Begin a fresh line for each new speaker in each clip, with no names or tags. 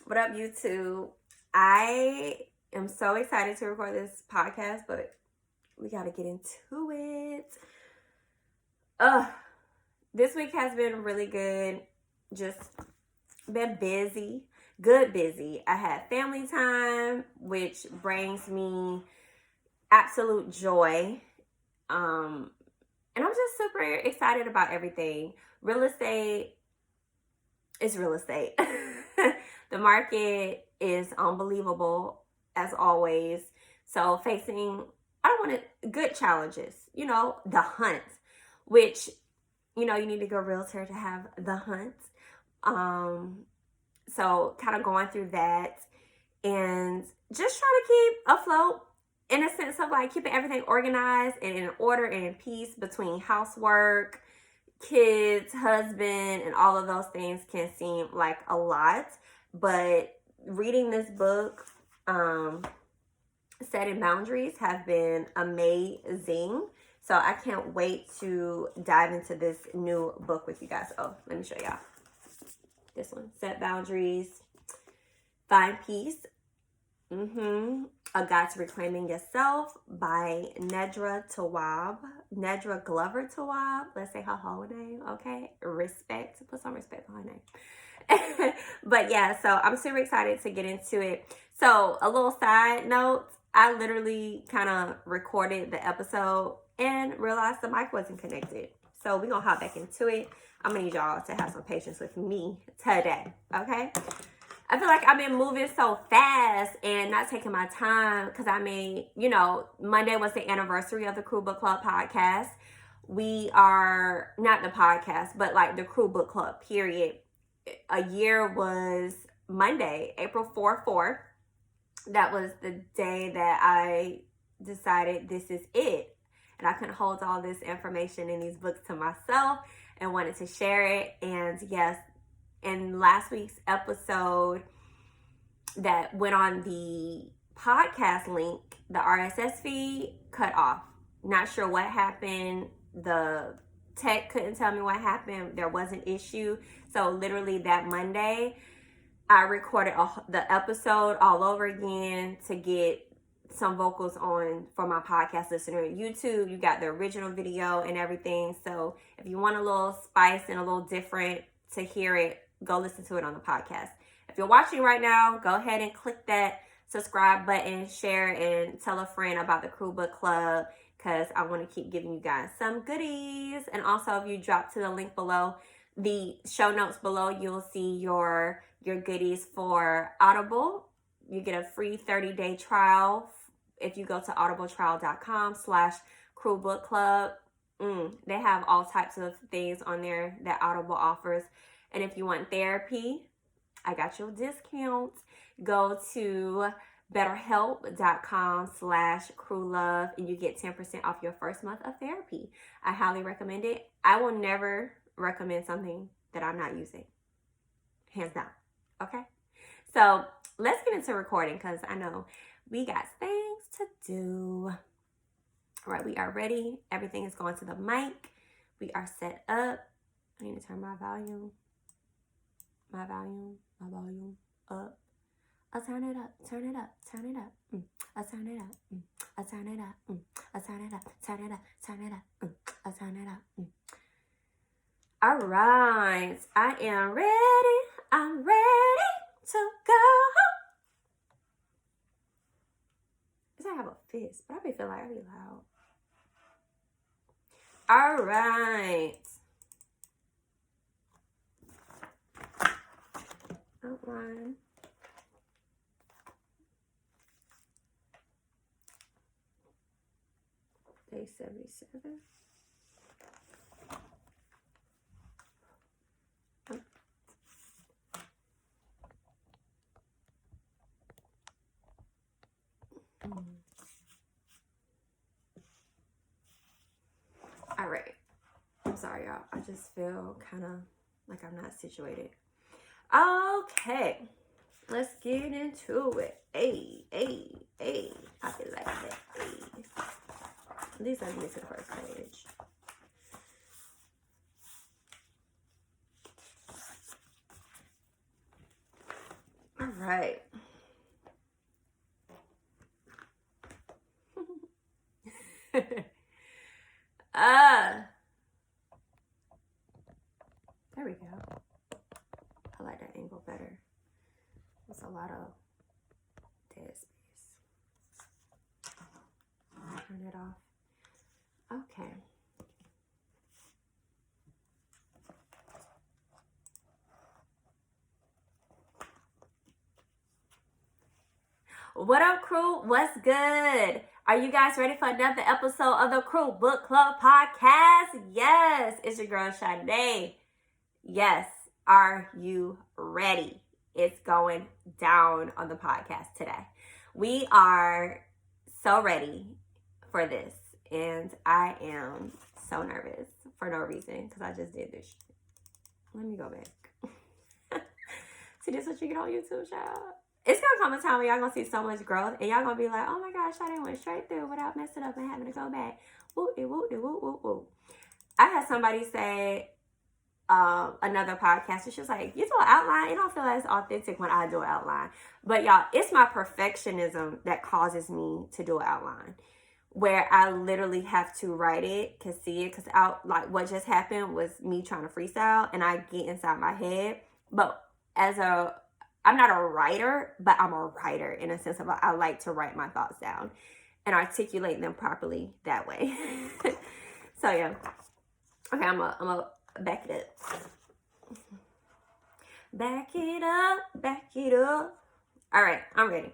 What up, YouTube? I am so excited to record this podcast, but we got to get into it. This week has been really good. Just been busy. Good busy. I had family time, which brings me absolute joy. And I'm just super excited about everything. Real estate is real estate. The market is unbelievable as always. So facing, I don't want to, good challenges, the hunt, which, you need a good realtor to have the hunt. So kind of going through that and just trying to keep afloat in a sense of like keeping everything organized and in order and in peace between housework, kids, husband, and all of those things can seem like a lot. But reading this book, Setting Boundaries, have been amazing. So I can't wait to dive into this new book with you guys. Oh, let me show y'all. This one, Set Boundaries, Find Peace. A Guide to Reclaiming Yourself by Nedra Tawwab. Nedra Glover Tawwab. Let's say her whole name, okay? Respect. Put some respect on her name. But yeah, so I'm super excited to get into it. So a little side note, I literally kind of recorded the episode and realized the mic wasn't connected. So we're going to hop back into it. I'm going to need y'all to have some patience with me today, okay? I feel like I've been moving so fast and not taking my time because Monday was the anniversary of the Crew Book Club podcast. We are, not the podcast, but like the Crew Book Club, period. A year was Monday, April 4/4. That was the day that I decided this is it. And I couldn't hold all this information in these books to myself and wanted to share it. And yes, in last week's episode that went on the podcast link, the RSS feed cut off. Not sure what happened. The tech couldn't tell me what happened. There was an issue. So literally that Monday, I recorded the episode all over again to get some vocals on for my podcast listener at YouTube. You got the original video and everything. So if you want a little spice and a little different to hear it, go listen to it on the podcast. If you're watching right now, go ahead and click that subscribe button, share, and tell a friend about the Crew Book Club because I want to keep giving you guys some goodies. And also, if you drop to the link below, the show notes below, you'll see your goodies for Audible. You get a free 30-day trial if you go to audibletrial.com/crewbookclub. They have all types of things on there that Audible offers. And if you want therapy, I got your discount. Go to betterhelp.com/crewlove and you get 10% off your first month of therapy. I highly recommend it. I will never recommend something that I'm not using. Hands down. Okay? So let's get into recording because I know we got things to do. All right, we are ready. Everything is going to the mic. We are set up. I need to turn my volume up. I'll turn it up. I turn it up. I turn it up. I turn it up. I turn it up. I turn it up. I turn it up. All right, I am ready. I'm ready to go. I have a fist, but I be feeling like I be loud. All right. Outline. Day 77. All right. I'm sorry, y'all. I just feel kind of like I'm not situated. Okay. Let's get into it. Hey. I feel like that. Hey. At least let me get to the first page. All right. There we go. I like that angle better. There's a lot of dead space. Turn it off. Okay. What up, crew? What's good? Are you guys ready for another episode of the Crew Book Club podcast? Yes, it's your girl Sade. Yes, are you ready? It's going down on the podcast today. We are so ready for this, and I am so nervous for no reason because I just did this shit. Let me go back. See, this is what you get on YouTube, child. It's gonna come a time where y'all gonna see so much growth, and y'all gonna be like, "Oh my gosh, I didn't went straight through without messing up and having to go back." Woo. I had somebody say another podcast. It's just like, you do an outline, it don't feel as authentic when I do an outline. But y'all, it's my perfectionism that causes me to do an outline, where I literally have to write it to see it, because like what just happened was me trying to freestyle, and I get inside my head. But I'm not a writer, but I'm a writer in a sense of I like to write my thoughts down and articulate them properly that way. So yeah. Okay, I'm gonna back it up. Back it up. All right, I'm ready.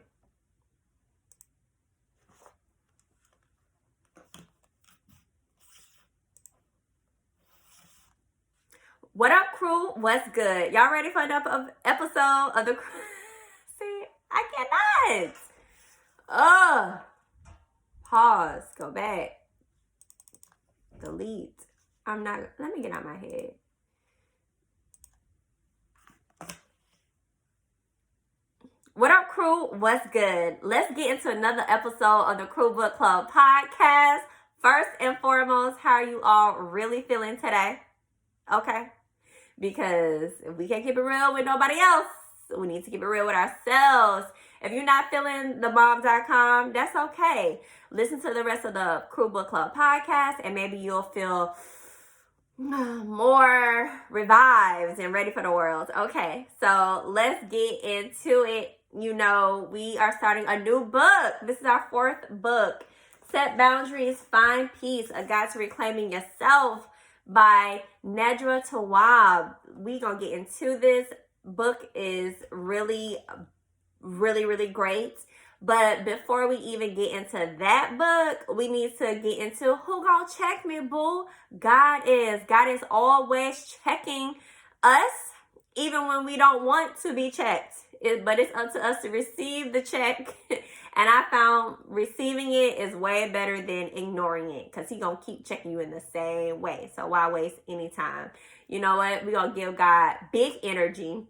What up, crew? What's good? Y'all ready for another episode of the See, I cannot. Pause. Go back. Delete. Let me get out my head. What up, crew? What's good? Let's get into another episode of the Crew Book Club podcast. First and foremost, how are you all really feeling today? Okay. Because we can't keep it real with nobody else. We need to keep it real with ourselves. If you're not feeling thebomb.com, that's okay. Listen to the rest of the Crew Book Club podcast, and maybe you'll feel more revived and ready for the world. Okay, so let's get into it. You know, we are starting a new book. This is our 4th book. Set Boundaries, Find Peace, A Guide to Reclaiming Yourself by Nedra Tawwab. We gonna get into this. Book is really great. But before we even get into that book, we need to get into who gonna check me, boo? God is always checking us, even when we don't want to be checked. But it's up to us to receive the check. And I found receiving it is way better than ignoring it, because he's going to keep checking you in the same way. So why waste any time? You know what? We're going to give God big energy.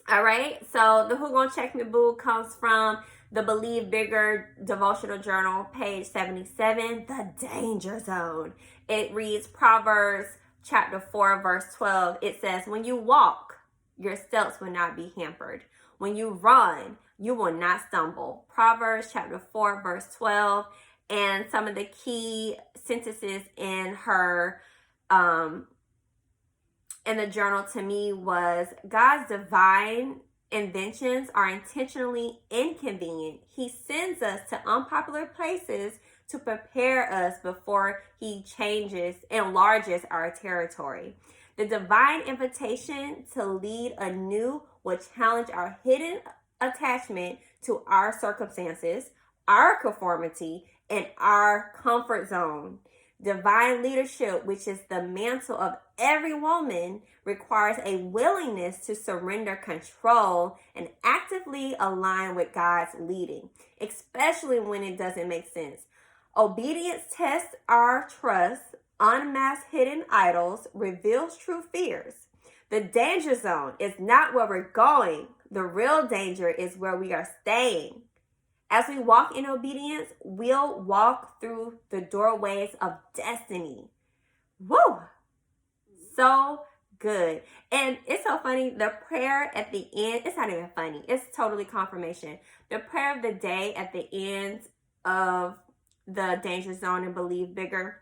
All right. So the Who Gonna Check Me Boo comes from the Believe Bigger devotional journal, page 77, The Danger Zone. It reads Proverbs chapter 4, verse 12. It says, when you walk, your steps will not be hampered. When you run, you will not stumble. Proverbs chapter 4, verse 12. And some of the key sentences in her, in the journal to me was, God's divine inventions are intentionally inconvenient. He sends us to unpopular places to prepare us before he enlarges our territory. The divine invitation to lead anew will challenge our hidden attachment to our circumstances, our conformity, and our comfort zone. Divine leadership, which is the mantle of every woman, requires a willingness to surrender control and actively align with God's leading, especially when it doesn't make sense. Obedience tests our trust, unmasks hidden idols, reveals true fears. The danger zone is not where we're going. The real danger is where we are staying. As we walk in obedience, we'll walk through the doorways of destiny. Woo! So good. And it's so funny. The prayer at the end, it's not even funny. It's totally confirmation. The prayer of the day at the end of the danger zone and believe bigger,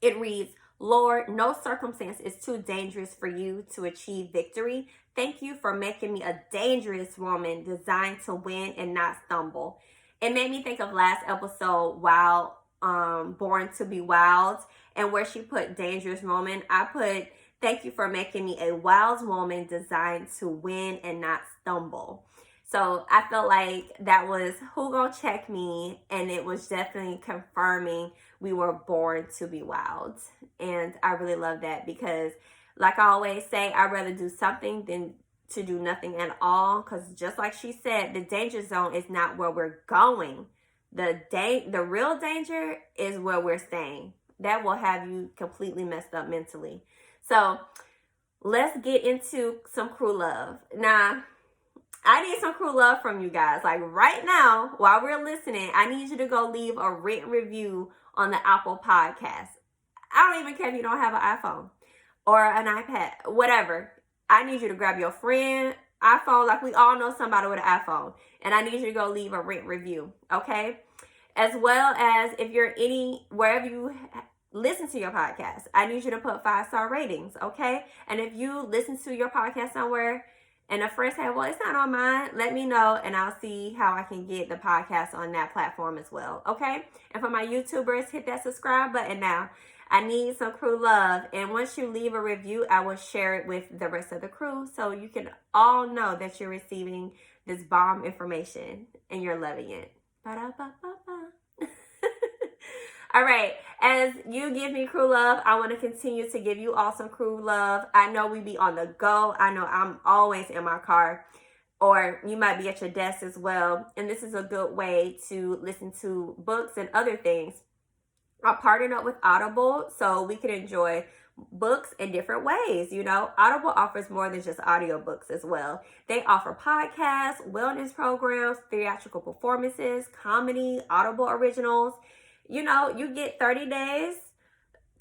it reads, Lord, no circumstance is too dangerous for you to achieve victory. Thank you for making me a dangerous woman designed to win and not stumble. It made me think of last episode, Born to be Wild, and where she put dangerous woman, I put, thank you for making me a wild woman designed to win and not stumble. So I felt like that was Who Gon' Check Me, and it was definitely confirming we were born to be wild. And I really love that because, like I always say, I'd rather do something than to do nothing at all. Because just like she said, the danger zone is not where we're going. The real danger is where we're staying. That will have you completely messed up mentally. So let's get into some crew love. Now, I need some crew love from you guys. Like right now, while we're listening, I need you to go leave a written review on the Apple Podcast. I don't even care if you don't have an iPhone or an iPad, whatever. I need you to grab your friend iPhone. Like we all know somebody with an iPhone. And I need you to go leave a written review, okay? As well as if you're wherever you listen to your podcast, I need you to put 5-star ratings, okay? And if you listen to your podcast somewhere and a friend say, well, it's not on mine, let me know and I'll see how I can get the podcast on that platform as well, okay? And for my YouTubers, hit that subscribe button now. I need some crew love. And once you leave a review, I will share it with the rest of the crew so you can all know that you're receiving this bomb information and you're loving it. Ba-da-ba-ba-ba. All right. As you give me crew love, I want to continue to give you all some crew love. I know we be on the go. I know I'm always in my car, or you might be at your desk as well. And this is a good way to listen to books and other things. I partnered up with Audible so we can enjoy books in different ways. You know, Audible offers more than just audiobooks as well. They offer podcasts, wellness programs, theatrical performances, comedy, Audible originals. You know, you get 30 days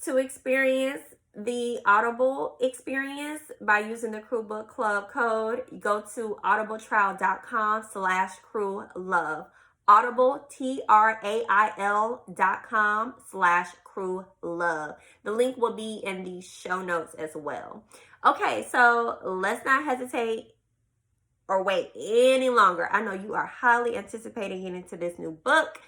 to experience the Audible experience by using the Crew Book Club code. You go to audibletrial.com/crewlove. Audible, TRAIL.com/crewlove. The link will be in the show notes as well. Okay, so let's not hesitate or wait any longer. I know you are highly anticipating getting into this new book.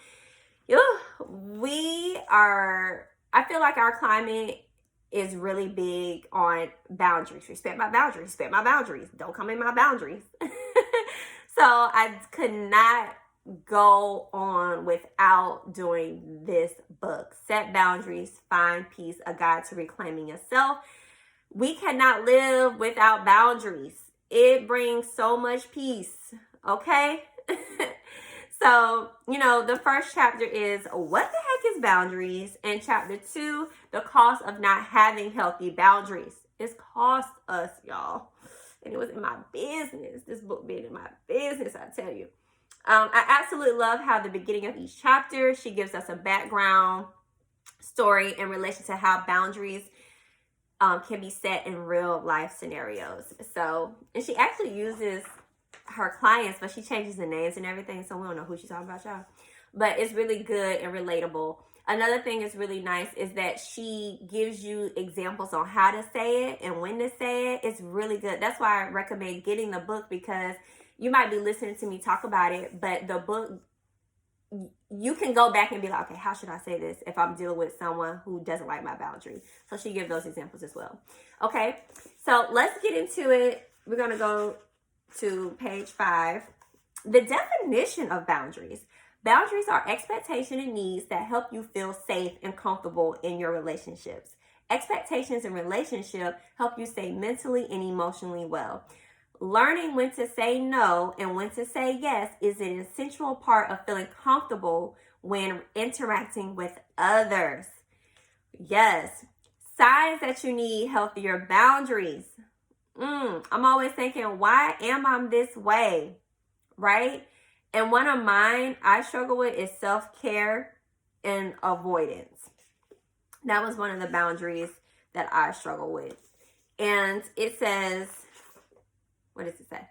I feel like our climate is really big on boundaries. Respect my boundaries. Respect my boundaries. Don't come in my boundaries. So I could not go on without doing this book. Set Boundaries, Find Peace, A Guide to Reclaiming Yourself. We cannot live without boundaries. It brings so much peace, okay? So, you know, the first chapter is what the heck is boundaries? And chapter 2, the cost of not having healthy boundaries. It's cost us, y'all. And it was in my business. This book being in my business, I tell you. I absolutely love how the beginning of each chapter, she gives us a background story in relation to how boundaries can be set in real life scenarios. So, and she actually uses her clients, but she changes the names and everything, so we don't know who she's talking about, y'all. But it's really good and relatable. Another thing is really nice is that she gives you examples on how to say it and when to say it. It's really good. That's why I recommend getting the book, because you might be listening to me talk about it, but the book, you can go back and be like, okay, how should I say this if I'm dealing with someone who doesn't like my boundary? So she gives those examples as well. Okay, so let's get into it. We're going to go to page 5. The definition of boundaries. Boundaries are expectations and needs that help you feel safe and comfortable in your relationships. Expectations in relationship help you stay mentally and emotionally well. Learning when to say no and when to say yes is an essential part of feeling comfortable when interacting with others. Yes. Signs that you need healthier boundaries. I'm always thinking, why am I this way? Right? And one of mine I struggle with is self-care and avoidance. That was one of the boundaries that I struggle with. And it says, what does it say?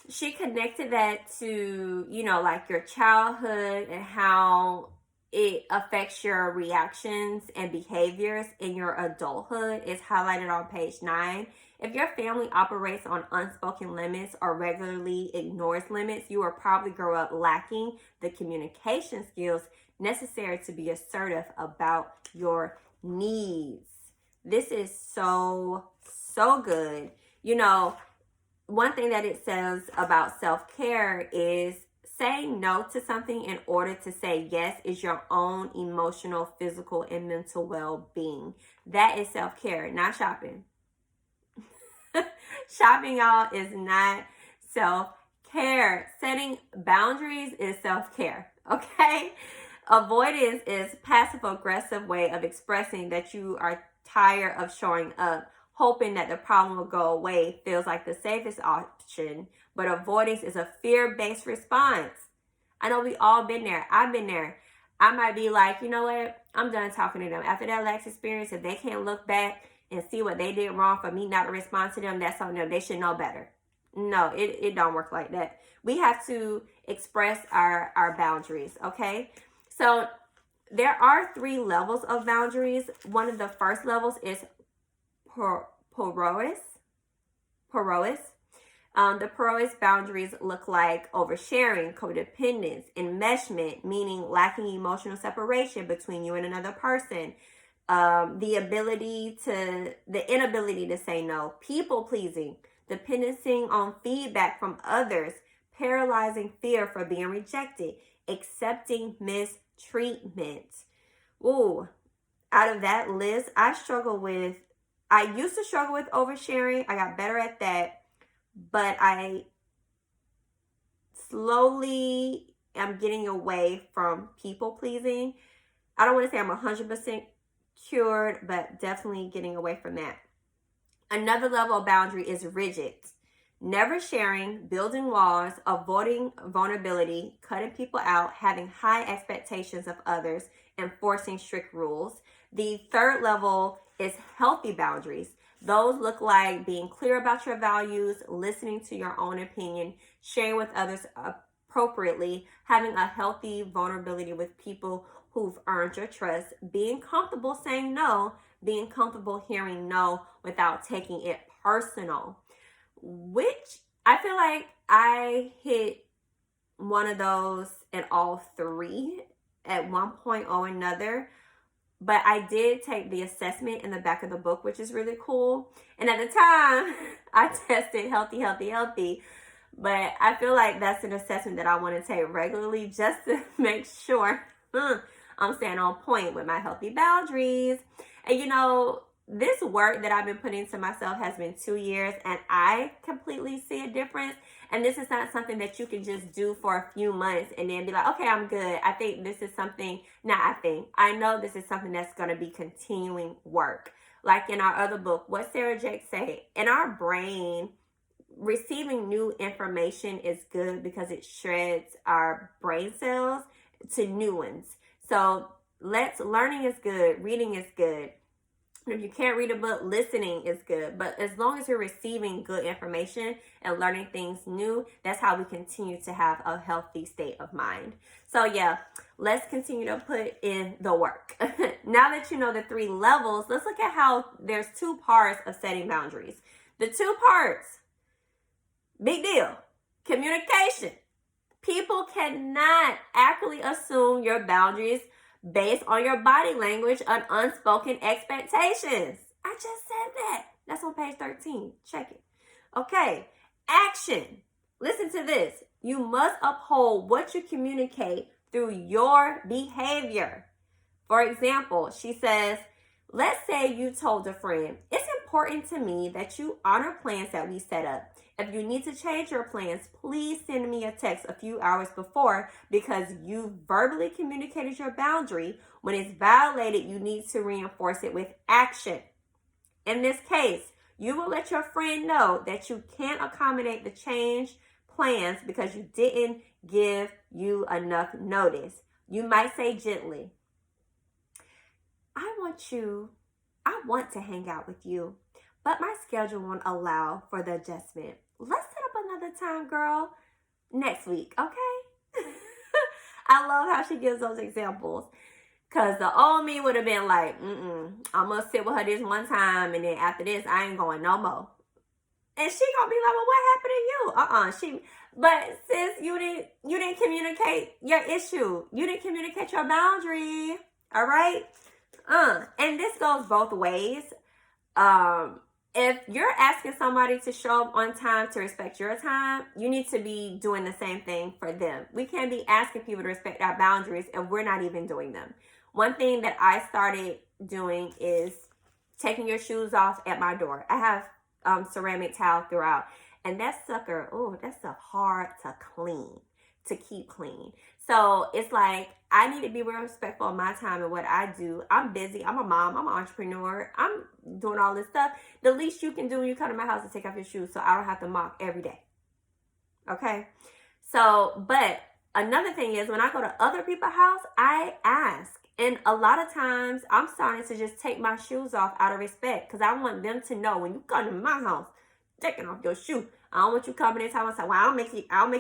She connected that to, you know, like your childhood and how it affects your reactions and behaviors in your adulthood. It's highlighted on page 9. If your family operates on unspoken limits or regularly ignores limits, you will probably grow up lacking the communication skills necessary to be assertive about your needs. This is so good. You know, one thing that it says about self-care is saying no to something in order to say yes is your own emotional, physical, and mental well-being. That is self-care, not shopping. Shopping, y'all, is not self-care. Setting boundaries is self-care, okay? Avoidance is passive-aggressive way of expressing that you are tired of showing up. Hoping that the problem will go away feels like the safest option, but avoidance is a fear-based response. I know we all been there. I've been there. I might be like, you know what? I'm done talking to them. After that last experience, if they can't look back and see what they did wrong for me not to respond to them, that's on them. They should know better. No, it don't work like that. We have to express our boundaries, okay? So there are 3 levels of boundaries. One of the first levels is porous. The porous boundaries look like oversharing, codependence, enmeshment, meaning lacking emotional separation between you and another person. The inability to say no, people pleasing, dependency on feedback from others, paralyzing fear for being rejected, accepting mistreatment. Ooh, out of that list, I used to struggle with oversharing. I got better at that, but I slowly am getting away from people pleasing. I don't want to say I'm 100% cured, but definitely getting away from that. Another level of boundary is rigid. Never sharing, building walls, avoiding vulnerability, cutting people out, having high expectations of others, enforcing strict rules. The third level is healthy boundaries. Those look like being clear about your values, listening to your own opinion, sharing with others appropriately, having a healthy vulnerability with people who've earned your trust, being comfortable saying no, being comfortable hearing no without taking it personal. Which I feel like I hit one of those in all 3 at one point or another. But I did take the assessment in the back of the book, which is really cool. And at the time, I tested healthy. But I feel like that's an assessment that I want to take regularly just to make sure I'm staying on point with my healthy boundaries. And you know, this work that I've been putting into myself has been 2 years, and I completely see a difference. And this is not something that you can just do for a few months and then be like, okay, I'm good. I think this is something, I know this is something that's going to be continuing work. Like in our other book, what Sarah Jake say, in our brain, receiving new information is good because it shreds our brain cells to new ones. So learning is good, reading is good. If you can't read a book, listening is good. But as long as you're receiving good information and learning things new, that's how we continue to have a healthy state of mind. So yeah, let's continue to put in the work. Now that you know the 3 levels, let's look at how there's 2 parts of setting boundaries. The 2 parts, big deal, communication. People cannot accurately assume your boundaries based on your body language and unspoken expectations. I just said that. That's on page 13. Check it. Okay. Action. Listen to this. You must uphold what you communicate through your behavior. For example, she says, let's say you told a friend, it's important to me that you honor plans that we set up. If you need to change your plans, please send me a text a few hours before because you verbally communicated your boundary. When it's violated, you need to reinforce it with action. In this case, you will let your friend know that you can't accommodate the change plans because you didn't give you enough notice. You might say gently, I want you I want to hang out with you, but my schedule won't allow for the adjustment. Let's set up another time, girl, next week, okay? I love how she gives those examples. Because the old me would have been like, I'm going to sit with her this one time, and then after this, I ain't going no more. And she going to be like, well, what happened to you? But sis, you didn't communicate your issue. You didn't communicate your boundary. All right? And this goes both ways. If you're asking somebody to show up on time to respect your time, you need to be doing the same thing for them. We can't be asking people to respect our boundaries if we're not even doing them. One thing that I started doing is taking your shoes off at my door. I have ceramic tile throughout. And that sucker, that stuff hard to clean, to keep clean. So it's like, I need to be real respectful of my time and what I do. I'm busy. I'm a mom. I'm an entrepreneur. I'm doing all this stuff. The least you can do when you come to my house is take off your shoes so I don't have to mop every day. Okay? So, but another thing is when I go to other people's house, I ask. And a lot of times I'm starting to just take my shoes off out of respect because I want them to know when you come to my house, taking off your shoe. I don't want you coming in time and say, well, I'll make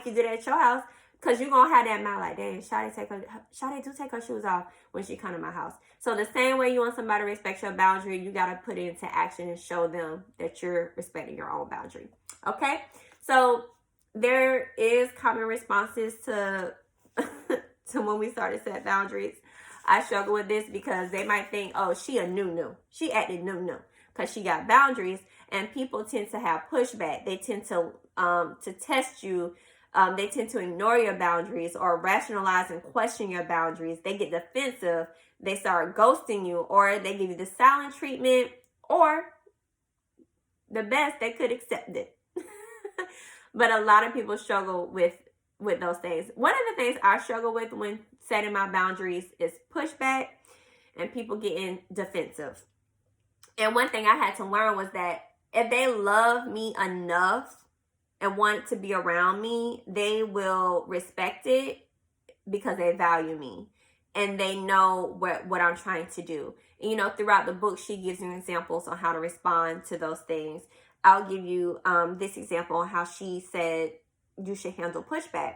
you do that at your house. Because you're going to have that mind like, dang, Shawty do take her shoes off when she come to my house. So the same way you want somebody to respect your boundary, you got to put it into action and show them that you're respecting your own boundary. Okay? So there is common responses to when we started set boundaries. I struggle with this because they might think, oh, she a new. She acted new because she got boundaries. And people tend to have pushback. They tend to test you. They tend to ignore your boundaries or rationalize and question your boundaries. They get defensive. They start ghosting you, or they give you the silent treatment, or the best, they could accept it. But a lot of people struggle with those things. One of the things I struggle with when setting my boundaries is pushback and people getting defensive. And one thing I had to learn was that if they love me enough and want to be around me, they will respect it because they value me and they know what I'm trying to do. And, throughout the book, she gives you examples on how to respond to those things. I'll give you this example on how she said you should handle pushback.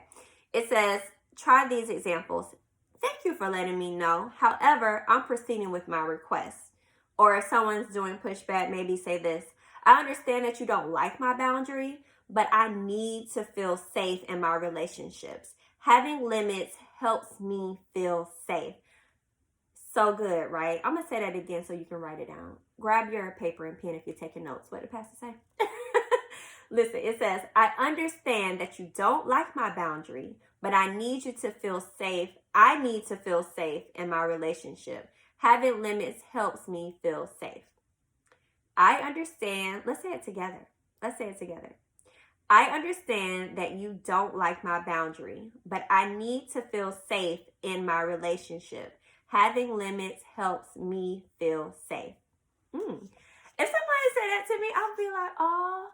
It says, try these examples. Thank you for letting me know. However, I'm proceeding with my request. Or if someone's doing pushback, maybe say this. I understand that you don't like my boundary, but I need to feel safe in my relationships. Having limits helps me feel safe. So good, right? I'm going to say that again so you can write it down. Grab your paper and pen if you're taking notes. What did the pastor say? Listen, it says, I understand that you don't like my boundary, but I need you to feel safe. I need to feel safe in my relationship. Having limits helps me feel safe. I understand. Let's say it together. I understand that you don't like my boundary, but I need to feel safe in my relationship. Having limits helps me feel safe. If somebody said that to me, I'll be like, oh,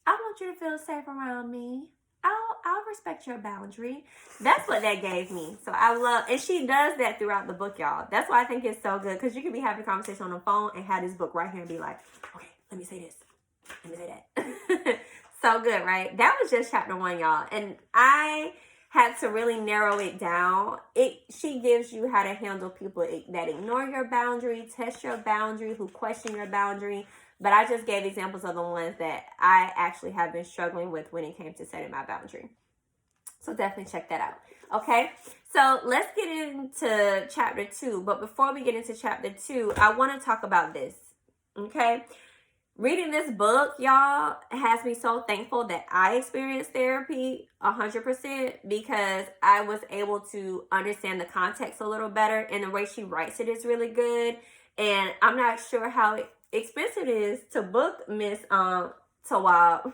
I want you to feel safe around me. I'll respect your boundary. That's what that gave me. So I love, and she does that throughout the book, y'all. That's why I think it's so good, because you can be having a conversation on the phone and have this book right here and be like, okay, let me say this. Let me say that. So good, right? That was just chapter 1, y'all. And I had to really narrow it down. She gives you how to handle people that ignore your boundary, test your boundary, who question your boundary. But I just gave examples of the ones that I actually have been struggling with when it came to setting my boundary. So definitely check that out. Okay, so let's get into chapter 2. But before we get into chapter 2, I want to talk about this. Okay, reading this book, y'all, has me so thankful that I experienced therapy 100%, because I was able to understand the context a little better, and the way she writes it is really good. And I'm not sure how expensive it is to book Miss Tawwab,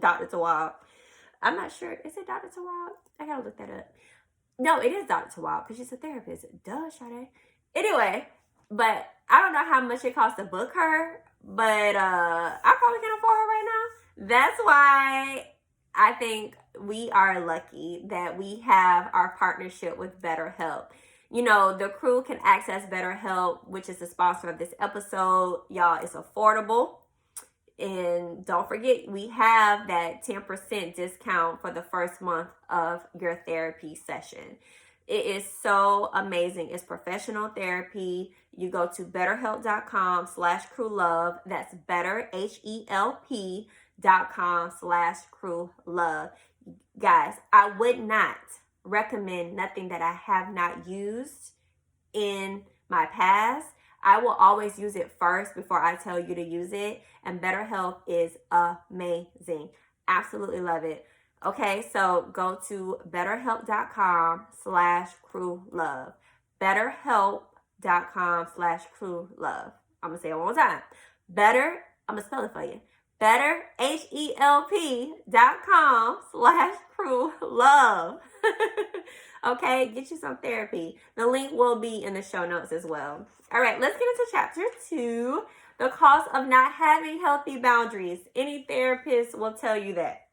Dr. Tawwab. I'm not sure. Is it Dr. Tawwab? I gotta look that up. No, it is Dr. Tawwab because she's a therapist. Duh, Sade. Anyway, but I don't know how much it costs to book her, but I probably can afford her right now. That's why I think we are lucky that we have our partnership with BetterHelp. You know, the crew can access BetterHelp, which is the sponsor of this episode. Y'all, it's affordable. And don't forget, we have that 10% discount for the first month of your therapy session. It is so amazing. It's professional therapy. You go to betterhelp.com/crewlove. That's better, HELP.com/crewlove. Guys, I would not recommend nothing that I have not used in my past. I will always use it first before I tell you to use it. And BetterHelp is amazing. Absolutely love it. Okay, so go to betterhelp.com/crewlove. betterhelp.com/crewlove. I'm going to say it one more time. I'm going to spell it for you. betterhelp.com/crewlove. Okay, get you some therapy. The link will be in the show notes as well. All right, let's get into chapter 2, the cost of not having healthy boundaries. Any therapist will tell you that.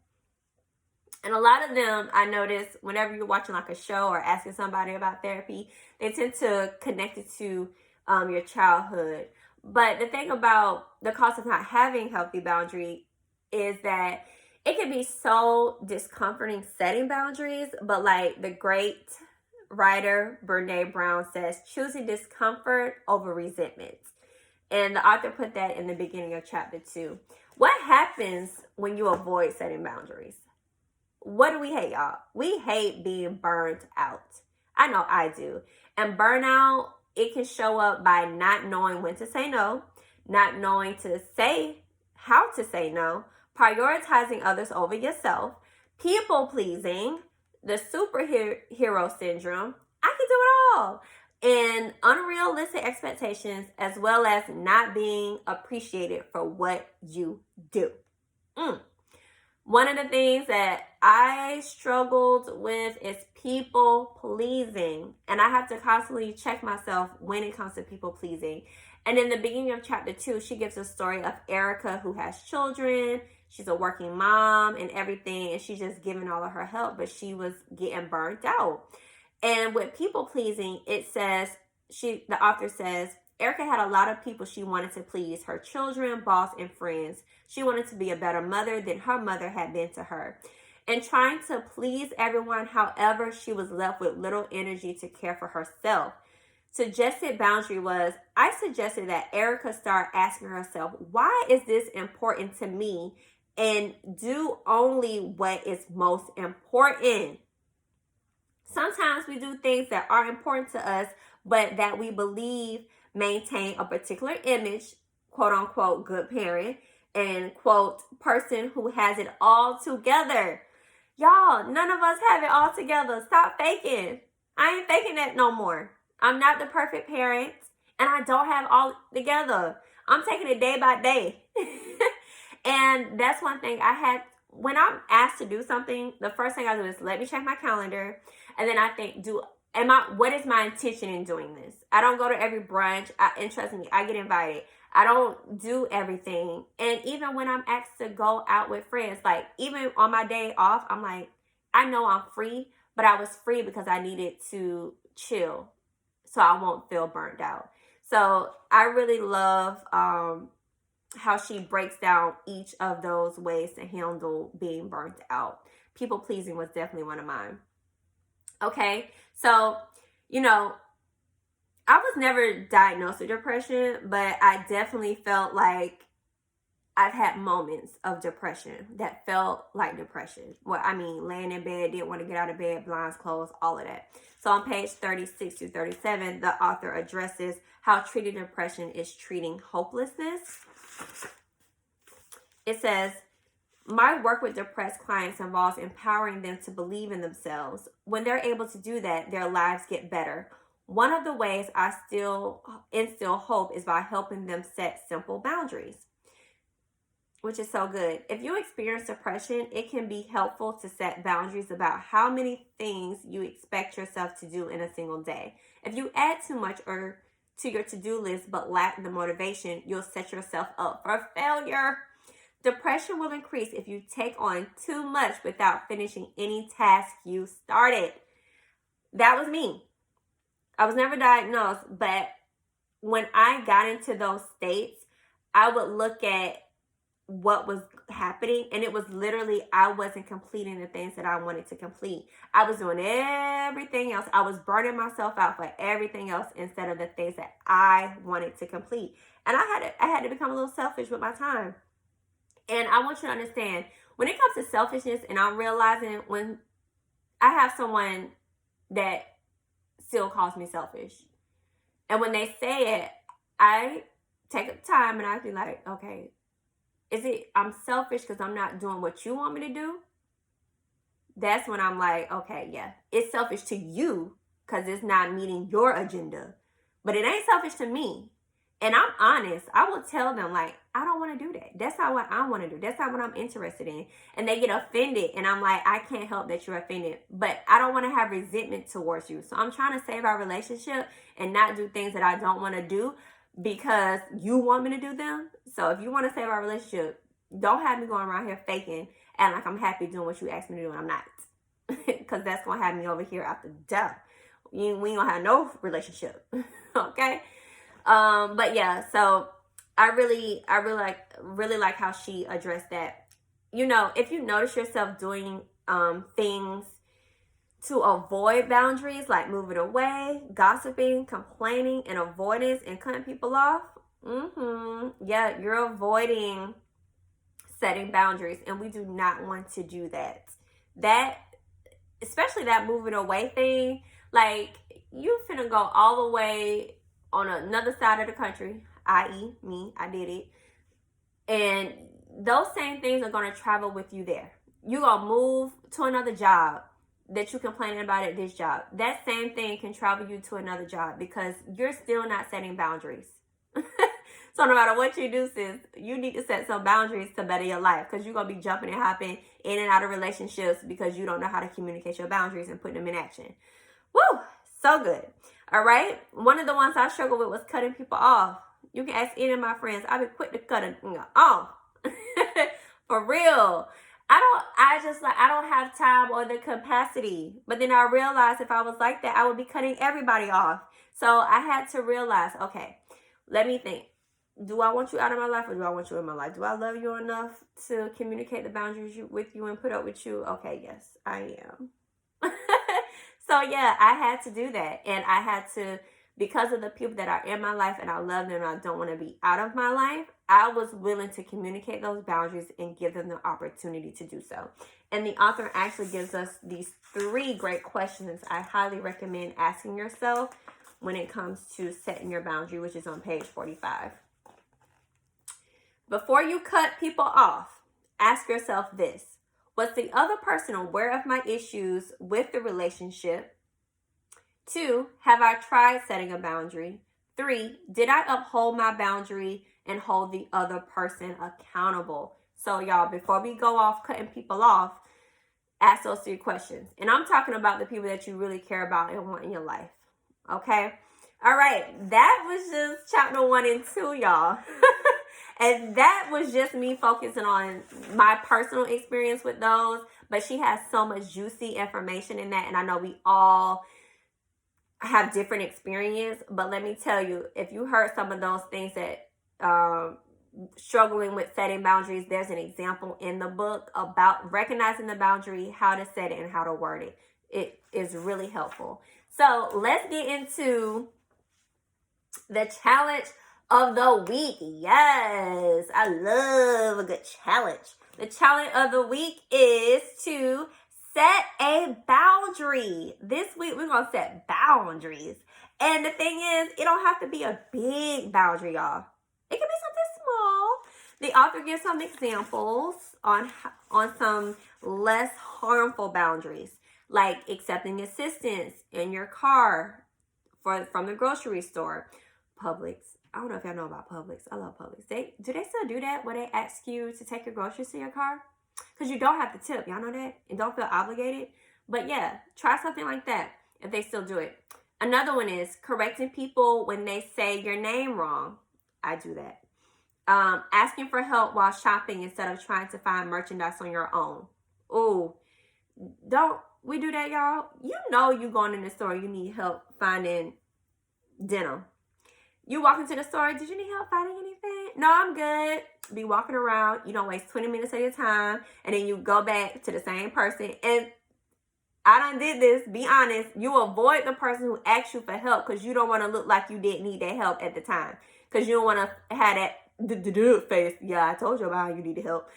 And a lot of them, I notice, whenever you're watching like a show or asking somebody about therapy, they tend to connect it to your childhood. But the thing about the cost of not having healthy boundary is that it can be so discomforting setting boundaries, but like the great writer Brene Brown says, choosing discomfort over resentment. And the author put that in the beginning of chapter 2. What happens when you avoid setting boundaries? What do we hate, y'all? We hate being burned out. I know I do. And burnout, it can show up by not knowing when to say no, not knowing to say how to say no, prioritizing others over yourself, people pleasing, the superhero syndrome. I can do it all. And unrealistic expectations, as well as not being appreciated for what you do. One of the things that I struggled with is people pleasing. And I have to constantly check myself when it comes to people pleasing. And in the beginning of chapter 2, she gives a story of Erica who has children. She's a working mom and everything. And she's just giving all of her help. But she was getting burnt out. And with people pleasing, it says, the author says, Erica had a lot of people she wanted to please, her children, boss, and friends. She wanted to be a better mother than her mother had been to her. And trying to please everyone, however, she was left with little energy to care for herself. Suggested boundary was, I suggested that Erica start asking herself, why is this important to me? And do only what is most important. Sometimes we do things that are important to us, but that we believe maintain a particular image, quote unquote, good parent, and quote, person who has it all together. Y'all, none of us have it all together. Stop faking. I ain't faking that no more. I'm not the perfect parent, and I don't have all together. I'm taking it day by day. And that's one thing I had. When I'm asked to do something, the first thing I do is let me check my calendar. And then I think, what is my intention in doing this? I don't go to every brunch. And trust me, I get invited. I don't do everything. And even when I'm asked to go out with friends, like even on my day off, I'm like, I know I'm free, but I was free because I needed to chill so I won't feel burnt out. So I really love how she breaks down each of those ways to handle being burnt out. People pleasing was definitely one of mine. Okay, so, I was never diagnosed with depression, but I definitely felt like I've had moments of depression that felt like depression. Laying in bed, didn't want to get out of bed, blinds closed, all of that. So on page 36 to 37, the author addresses how treating depression is treating hopelessness. It says, my work with depressed clients involves empowering them to believe in themselves. When they're able to do that, their lives get better. One of the ways I still instill hope is by helping them set simple boundaries, which is so good. If you experience depression, it can be helpful to set boundaries about how many things you expect yourself to do in a single day. If you add too much or to your to-do list but lack the motivation, you'll set yourself up for failure. Depression will increase if you take on too much without finishing any task you started. That was me. I was never diagnosed, but when I got into those states, I would look at what was happening, and it was literally I wasn't completing the things that I wanted to complete. I was doing everything else. I was burning myself out for everything else instead of the things that I wanted to complete. And I had to become a little selfish with my time. And I want you to understand, when it comes to selfishness, and I'm realizing when I have someone that still calls me selfish, and when they say it, I take time and I be like, okay, is it I'm selfish because I'm not doing what you want me to do? That's when I'm like, okay, yeah, it's selfish to you because it's not meeting your agenda, but it ain't selfish to me. And I'm honest. I will tell them, like, I don't want to do that. That's not what I want to do. That's not what I'm interested in. And they get offended. And I'm like, I can't help that you're offended. But I don't want to have resentment towards you. So I'm trying to save our relationship and not do things that I don't want to do because you want me to do them. So if you want to save our relationship, don't have me going around here faking and like I'm happy doing what you asked me to do and I'm not. Because that's going to have me over here after death. We ain't going to have no relationship. Okay? But yeah, so I really like how she addressed that. You know, if you notice yourself doing things to avoid boundaries, like moving away, gossiping, complaining, and avoidance, and cutting people off, yeah, you're avoiding setting boundaries, and we do not want to do that. That, especially that moving away thing, like you finna go all the way on another side of the country, i.e. me, I did it. And those same things are going to travel with you there. You're going to move to another job that you're complaining about at this job. That same thing can travel you to another job because you're still not setting boundaries. So no matter what you do, sis, you need to set some boundaries to better your life because you're going to be jumping and hopping in and out of relationships because you don't know how to communicate your boundaries and put them in action. Woo! So good. All right. One of the ones I struggled with was cutting people off. You can ask any of my friends. I've been quick to cut them off. For real. I don't have time or the capacity. But then I realized if I was like that, I would be cutting everybody off. So I had to realize, okay, let me think. Do I want you out of my life or do I want you in my life? Do I love you enough to communicate the boundaries with you and put up with you? Okay, yes, I am. So yeah, I had to do that. And I had to, because of the people that are in my life and I love them and I don't want to be out of my life, I was willing to communicate those boundaries and give them the opportunity to do so. And the author actually gives us these 3 great questions I highly recommend asking yourself when it comes to setting your boundary, which is on page 45. Before you cut people off, ask yourself this. Was the other person aware of my issues with the relationship? 2, have I tried setting a boundary? 3, did I uphold my boundary and hold the other person accountable? So y'all, before we go off cutting people off, ask those 3 questions. And I'm talking about the people that you really care about and want in your life. Okay? All right. That was just chapter 1 and 2, y'all. And that was just me focusing on my personal experience with those. But she has so much juicy information in that. And I know we all have different experience. But let me tell you, if you heard some of those things that struggling with setting boundaries, there's an example in the book about recognizing the boundary, how to set it, and how to word it. It is really helpful. So let's get into the challenge of the week. Yes, I love a good challenge. The challenge of the week is to set a boundary. This week we're going to set boundaries. And the thing is, it don't have to be a big boundary, y'all. It can be something small. The author gives some examples on some less harmful boundaries, like accepting assistance in your car from the grocery store. Publix. I don't know if y'all know about Publix. I love Publix. Do they still do that where they ask you to take your groceries to your car? Because you don't have to tip. Y'all know that? And don't feel obligated. But yeah, try something like that if they still do it. Another one is correcting people when they say your name wrong. I do that. Asking for help while shopping instead of trying to find merchandise on your own. Ooh, don't we do that, y'all? You know you going in the store, you need help finding denim. You walk into the store, did you need help finding anything? No, I'm good. Be walking around, you don't waste 20 minutes of your time, and then you go back to the same person. And I done did this, be honest. You avoid the person who asks you for help because you don't want to look like you didn't need that help at the time. Because you don't want to have that face. Yeah, I told you about how you needed help.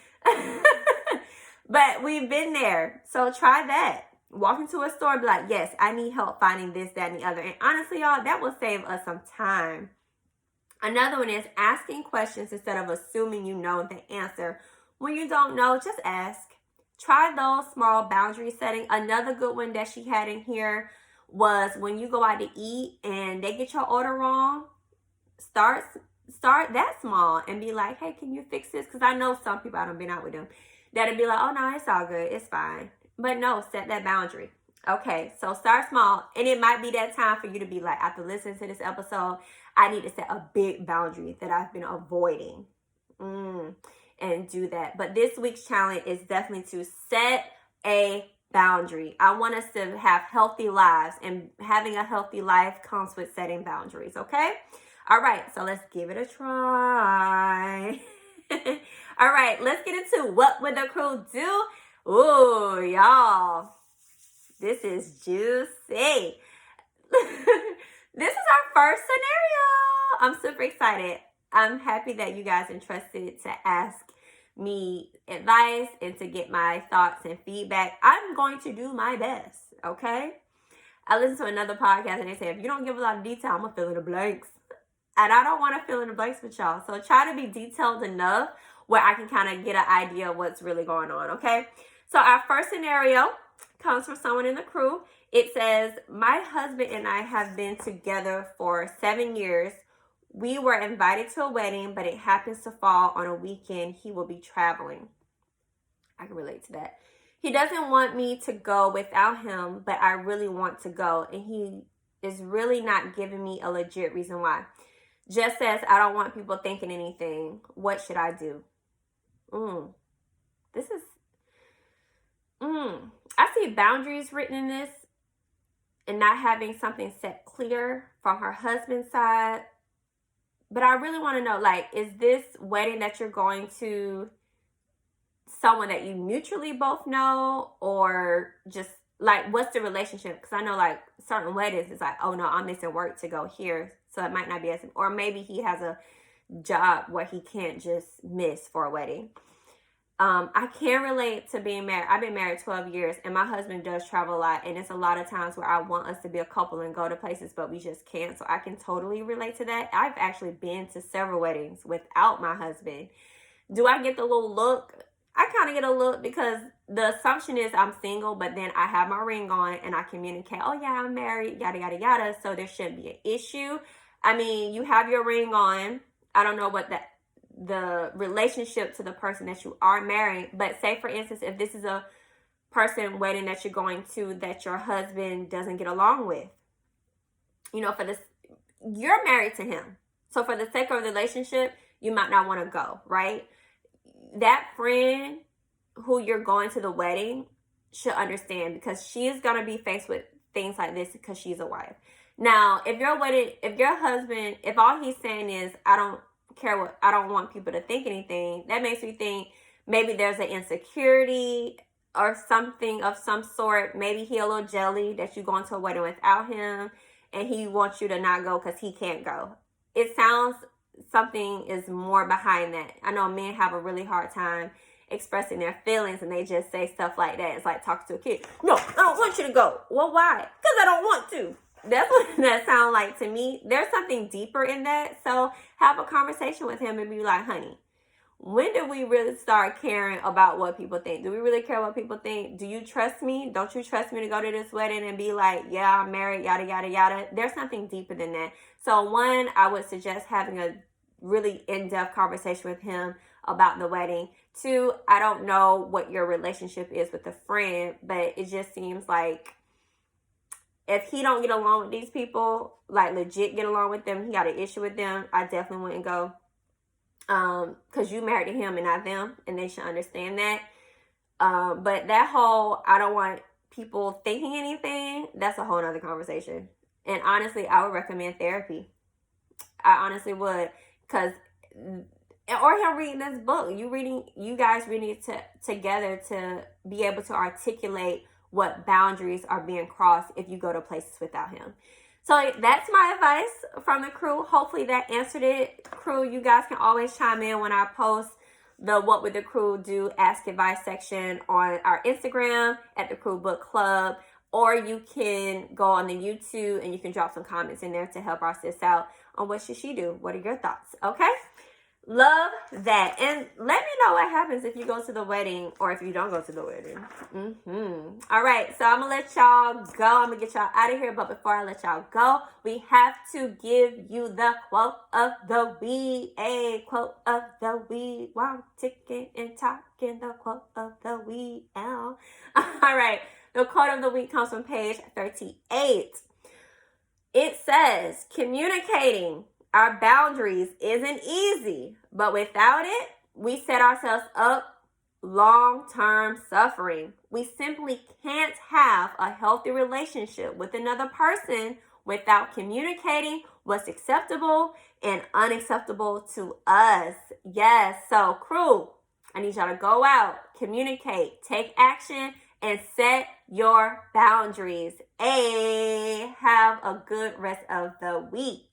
But we've been there. So try that. Walk into a store and be like, yes, I need help finding this, that, and the other. And honestly, y'all, that will save us some time. Another one is asking questions instead of assuming you know the answer. When you don't know, just ask. Try those small boundary setting. Another good one that she had in here was when you go out to eat and they get your order wrong, start that small and be like, hey, can you fix this? Because I know some people, I done been out with them, that'll be like, oh, no, it's all good. It's fine. But no, set that boundary. Okay, so start small. And it might be that time for you to be like, after listening to this episode, I need to set a big boundary that I've been avoiding. And do that. But this week's challenge is definitely to set a boundary. I want us to have healthy lives, and having a healthy life comes with setting boundaries, okay? All right, so let's give it a try. All right, let's get into what would the crew do? Ooh, y'all, this is juicy. This is our first scenario. I'm super excited. I'm happy that you guys entrusted to ask me advice and to get my thoughts and feedback. I'm going to do my best, okay? I listened to another podcast and they said, if you don't give a lot of detail, I'm going to fill in the blanks. And I don't want to fill in the blanks with y'all. So try to be detailed enough where I can kind of get an idea of what's really going on, okay? So our first scenario comes from someone in the crew. It says, my husband and I have been together for 7 years. We were invited to a wedding, but it happens to fall on a weekend. He will be traveling. I can relate to that. He doesn't want me to go without him, but I really want to go. And he is really not giving me a legit reason why. Just says, I don't want people thinking anything. What should I do? This is... I see boundaries written in this and not having something set clear from her husband's side. But I really want to know, like, is this wedding that you're going to someone that you mutually both know, or just, like, what's the relationship? Because I know, like, certain weddings, it's like, oh, no, I'm missing work to go here. So it might not be as, or maybe he has a job where he can't just miss for a wedding. I can relate to being married. I've been married 12 years, and my husband does travel a lot, and it's a lot of times where I want us to be a couple and go to places, but we just can't. So I can totally relate to that. I've actually been to several weddings without my husband. Do I get the little look? I kind of get a look because the assumption is I'm single, but then I have my ring on and I communicate, oh yeah, I'm married, yada, yada, yada. So there shouldn't be an issue. I mean, you have your ring on. I don't know what the relationship to the person that you are marrying, but say for instance, if this is a person wedding that you're going to that your husband doesn't get along with, you know, for this, you're married to him. So for the sake of the relationship, you might not want to go, right? That friend who you're going to the wedding should understand, because she is going to be faced with things like this because she's a wife. Now, if your husband, if all he's saying is, I don't want people to think anything, that makes me think maybe there's an insecurity or something of some sort. Maybe he a little jelly that you going to a wedding without him and he wants you to not go because he can't go. It sounds something is more behind that. I know men have a really hard time expressing their feelings and they just say stuff like that. It's like talking to a kid. No, I don't want you to go. Well, why? Because I don't want to. That's what that sounds like to me. There's something deeper in that. So have a conversation with him and be like, honey, when do we really start caring about what people think? Do we really care what people think? Do you trust me? Don't you trust me to go to this wedding and be like, yeah, I'm married, yada, yada, yada? There's something deeper than that. So one, I would suggest having a really in-depth conversation with him about the wedding. Two, I don't know what your relationship is with a friend, but it just seems like if he don't get along with these people, like legit get along with them, he got an issue with them, I definitely wouldn't go. Because you married to him and not them, and they should understand that. But that whole, I don't want people thinking anything, that's a whole nother conversation. And honestly, I would recommend therapy. I honestly would, because or him reading this book. You guys reading it together to be able to articulate what boundaries are being crossed if you go to places without him. So that's my advice from the crew. Hopefully that answered it. Crew, you guys can always chime in when I post the What Would the Crew Do Ask Advice section on our Instagram at the Crew Book Club. Or you can go on the YouTube and you can drop some comments in there to help our sis out on what should she do. What are your thoughts? Okay? Love that. And let me know what happens if you go to the wedding or if you don't go to the wedding. All right, so I'm going to let y'all go. I'm going to get y'all out of here. But before I let y'all go, we have to give you the quote of the week. A quote of the week. While I'm ticking and talking, the quote of the week. All right, the quote of the week comes from page 38. It says, communicating our boundaries isn't easy, but without it, we set ourselves up long-term suffering. We simply can't have a healthy relationship with another person without communicating what's acceptable and unacceptable to us. Yes, so crew, I need y'all to go out, communicate, take action, and set your boundaries. Have a good rest of the week.